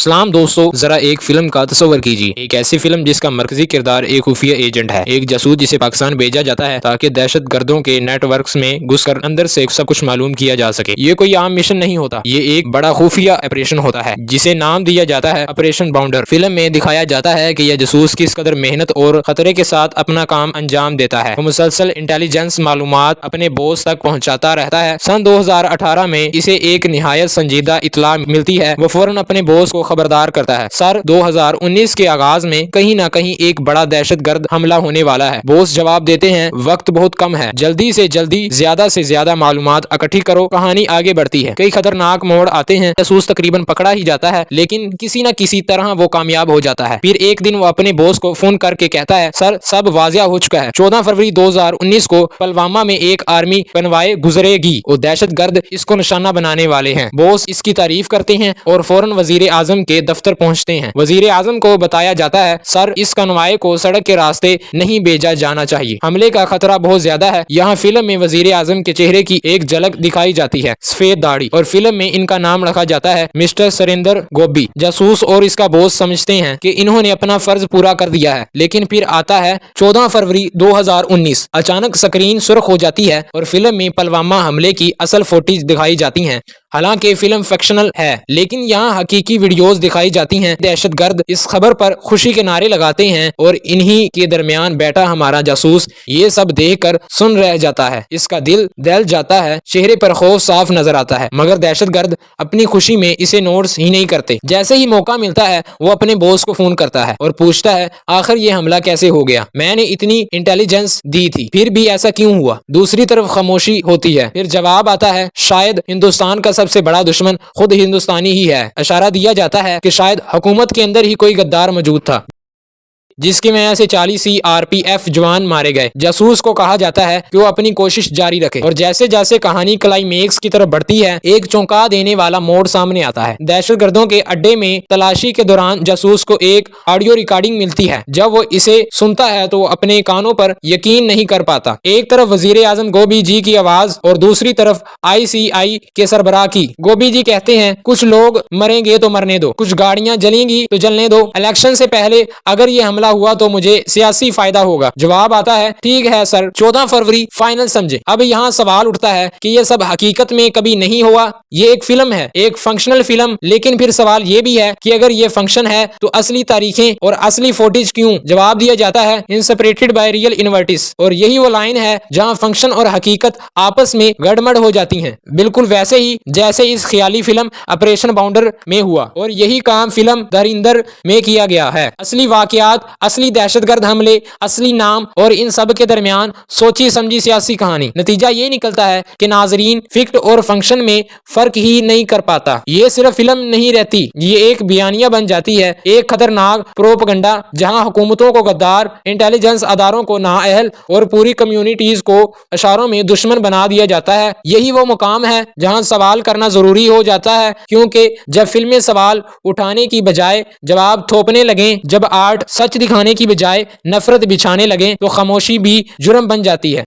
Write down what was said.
सलाम दोस्तों, जरा एक फिल्म का तस्वर कीजिए। एक ऐसी फिल्म जिसका मरकजी किरदार एक खुफिया एजेंट है, एक जासूस जिसे पाकिस्तान भेजा जाता है ताकि दहशत गर्दों के नेटवर्क्स में घुसकर अंदर से सब कुछ मालूम किया जा सके। ये कोई आम मिशन नहीं होता, ये एक बड़ा खुफिया ऑपरेशन होता है जिसे नाम दिया जाता है ऑपरेशन बाउंडर। फिल्म में दिखाया जाता है कि यह जासूस किस कदर मेहनत और खतरे के साथ अपना काम अंजाम देता है। वो मुसलसल इंटेलिजेंस मालूमात अपने बॉस तक पहुंचाता रहता है। सन 2018 में इसे एक निहायत संजीदा इतला मिलती है। वो फौरन अपने बॉस को खबरदार करता है। सर 2019 के आगाज में कहीं ना कहीं एक बड़ा दहशतगर्द हमला होने वाला है। बॉस जवाब देते हैं, वक्त बहुत कम है, जल्दी से जल्दी ज्यादा से ज्यादा मालूमात इकट्ठी करो। कहानी आगे बढ़ती है, कई खतरनाक मोड़ आते हैं। जासूस तकरीबन पकड़ा ही जाता है, लेकिन किसी न किसी तरह वो कामयाब हो जाता है। फिर एक दिन वो अपने बॉस को फोन करके कहता है, सर सब वाजिया हो चुका है। 14 फरवरी 2019 को पुलवामा में एक आर्मी कन्वाय गुजरेगी और दहशतगर्द इसको निशाना बनाने वाले हैं। बॉस इसकी तारीफ करते हैं और फौरन वजीर आजम के दफ्तर पहुंचते हैं। वजीर आजम को बताया जाता है, सर इस कन्वाय को सड़क के रास्ते नहीं भेजा जाना चाहिए, हमले का खतरा बहुत ज्यादा है। यहाँ फिल्म में वजीर आजम के चेहरे की एक झलक दिखाई जाती है, सफेद दाढ़ी, और फिल्म में इनका नाम रखा जाता है मिस्टर सुरेंद्र गोबी। जासूस और इसका बॉस समझते हैं कि इन्होंने अपना फर्ज पूरा कर दिया है। लेकिन फिर आता है 14 फरवरी 2019। अचानक स्क्रीन सुर्ख हो जाती है और फिल्म में पुलवामा हमले की असल फुटेज दिखाई जाती है। हालांकि फिल्म फिक्शनल है, लेकिन यहाँ हकीकी वीडियोस दिखाई जाती हैं। दहशतगर्द इस खबर पर खुशी के नारे लगाते हैं और इन्हीं के दरमियान बैठा हमारा जासूस ये सब देखकर सुन रह जाता है। इसका दिल दहल जाता है, चेहरे पर खौफ साफ नजर आता है, मगर दहशतगर्द अपनी खुशी में इसे नोट्स ही नहीं करते। जैसे ही मौका मिलता है वो अपने बॉस को फोन करता है और पूछता है, आखिर ये हमला कैसे हो गया? मैंने इतनी इंटेलिजेंस दी थी, फिर भी ऐसा क्यों हुआ? दूसरी तरफ खामोशी होती है। फिर जवाब आता है, शायद हिंदुस्तान का सबसे बड़ा दुश्मन खुद हिंदुस्तानी ही है। इशारा दिया जाता है कि शायद हुकूमत के अंदर ही कोई गद्दार मौजूद था जिसकी वजह से 40 CRPF जवान मारे गए। जासूस को कहा जाता है कि वो अपनी कोशिश जारी रखे। और जैसे जैसे कहानी क्लाइमेक्स की तरफ बढ़ती है, एक चौंका देने वाला मोड़ सामने आता है। दहशतगर्दों के अड्डे में तलाशी के दौरान जासूस को एक ऑडियो रिकॉर्डिंग मिलती है। जब वो इसे सुनता है तो वो अपने कानों पर यकीन नहीं कर पाता। एक तरफ वजीर आजम गोबी जी की आवाज और दूसरी तरफ ICI के सरबराह की। गोबी जी कहते हैं, कुछ लोग मरेंगे तो मरने दो, कुछ गाड़ियां जलेंगी तो जलने दो, इलेक्शन से पहले अगर ये हमला हुआ तो मुझे सियासी फायदा होगा। जवाब आता है, ठीक है सर, 14 फरवरी फाइनल समझे। अब यहाँ सवाल उठता है कि ये सब हकीकत में कभी नहीं हुआ, ये एक फिल्म है, एक फंक्शनल फिल्म। लेकिन फिर सवाल ये भी है कि अगर ये फंक्शन है तो असली तारीखें और असली फुटेज क्यों? जवाब दिया जाता है, इनसेपरेटेड बाय रियल इनवर्टिस। और यही वो लाइन है जहाँ फंक्शन और हकीकत आपस में गड़बड़ हो जाती हैं, बिल्कुल वैसे ही जैसे इस ख्याली फिल्म ऑपरेशन बाउंडर में हुआ। और यही काम फिल्म धरिंदर में किया गया है। असली वाकयात, असली दहशतगर्द हमले, असली नाम और इन सब के दरमियान सोची समझी सियासी कहानी। नतीजा ये निकलता है कि नाजरीन फिक्ट और फंक्शन में फर्क ही नहीं कर पाता। ये सिर्फ फिल्म नहीं रहती, ये एक बयानिया बन जाती है, एक खतरनाक प्रोपगंडा जहां हुकूमतों को गद्दार, इंटेलिजेंस अदारों को नाअहल और पूरी कम्युनिटीज को इशारों में दुश्मन बना दिया जाता है। यही वो मुकाम है जहां सवाल करना जरूरी हो जाता है, क्योंकि जब फिल्में सवाल उठाने की बजाय जवाब थोपने लगे, जब आर्ट सच दिखाने की बजाय नफरत बिछाने लगे, तो खामोशी भी जुर्म बन जाती है।